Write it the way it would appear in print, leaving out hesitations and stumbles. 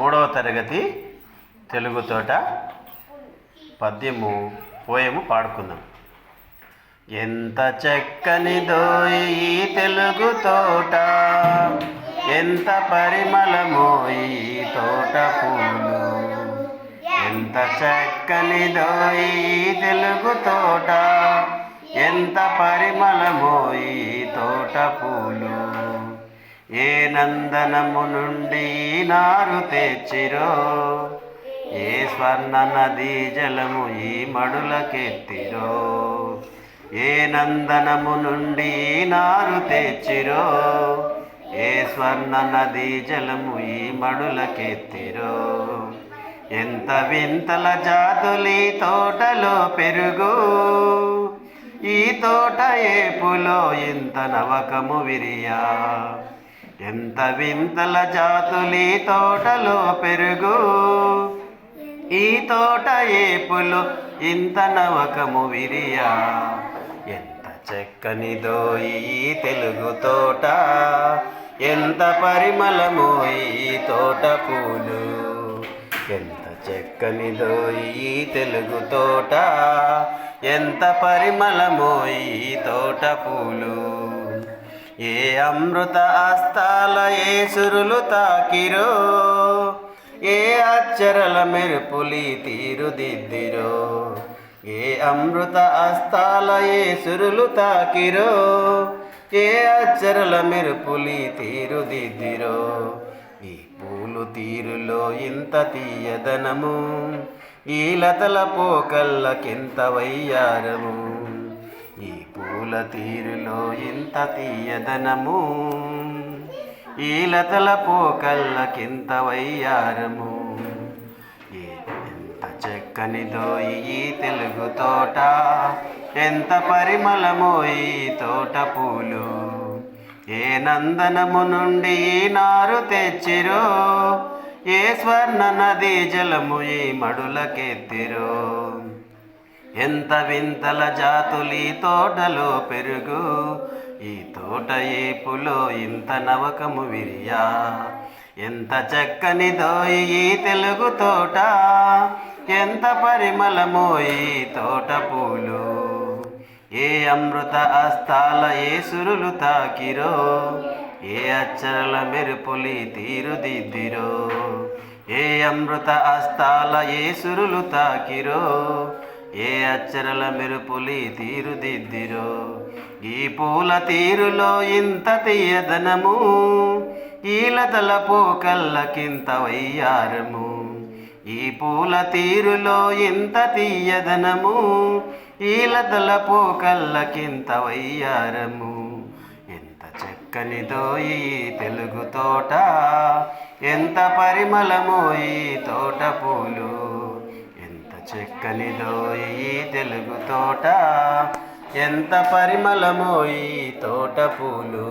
మూడవ తరగతి తెలుగు తోట పద్యము పోయము పాడుకుందాం. ఎంత చక్కనిదో ఈ తెలుగు తోట, ఎంత పరిమళమో ఈ తోట పూలు. ఎంత చక్కనిదో ఈ తెలుగు తోట, ఎంత పరిమళమో ఈ తోట పూలు. ఏ నందనము నుండి నారు తెచ్చిరో, ఏ స్వర్ణ నదీ జలము ఈ మడులకెత్తిరో. ఏ నందనము నుండి నారు తెచ్చిరో, ఏ స్వర్ణ నదీ జలము ఈ మడులకెత్తిరో. ఎంత వింతల జాతులి తోటలో పెరుగు, ఈ తోట ఏపులో ఇంత నవకము విరియా. ఎంత వింతల జాతులి తోటలో పెరుగు, ఈ తోట ఏపులో ఇంత నవకము విరియా. ఎంత చక్కనిదో ఈ తెలుగు తోట, ఎంత పరిమళమో ఈ తోట పూలు. ఎంత చక్కనిదో ఈ తెలుగు తోట, ఎంత పరిమళమో ఈ తోట పూలు. ఏ అమృత హస్తాల ఏ సురులు తాకిరో, ఏ అక్షరల మెరుపులి తీరుదిద్దిరో. ఏ అమృత హస్తాల ఏ సురులు తాకిరో, ఏ అక్షరల మెరుపులి తీరుదిద్దిరో. ఈ పూలు తీరులో ఇంత తీయదనము, ఈ లతల పోకల్లకింత వయ్యారము. ఈ పూల తీరులో ఇంత తీయదనము, ఈ లతల పోకల్లకింత వయ్యారము. ఎంత చక్కనిదో ఈ తెలుగు తోట, ఎంత పరిమళమో ఈ తోట పూలు. ఏ నందనము నుండి నారు తెచ్చిరో, ఏ స్వర్ణ నదీ జలము ఈ మడులకెత్తిరో. ఎంత వింతల జాతులి తోటలో పెరుగు, ఈ తోట ఏపులో ఇంత నవకము విరియా. ఎంత చక్కనిదో ఈ తెలుగు తోట, ఎంత పరిమళమో ఈ తోట పూలు. ఏ అమృత హస్తాల ఏ సురులు తాకిరో, ఏ అక్షరల మెరుపులి తీరుదిద్దిరో. ఏ అమృత హస్తాల ఏ సురులు తాకిరో, ఏ అక్షరల మెరుపులి తీరుదిద్దిరో. ఈ పూల తీరులో ఇంత తీయదనము, ఈ లతల పోకల్లకింత వయ్యారము. ఈ పూల తీరులో ఇంత తీయదనము, ఈ లతల పోకల్లకింత వయ్యారము. ఎంత చక్కనిదో ఈ తెలుగు తోట, ఎంత పరిమళమో ఈ తోట పూలు. ఎంత చక్కనిదో ఈ తెలుగు తోట, ఎంత పరిమళమో ఈ తోట పూలు.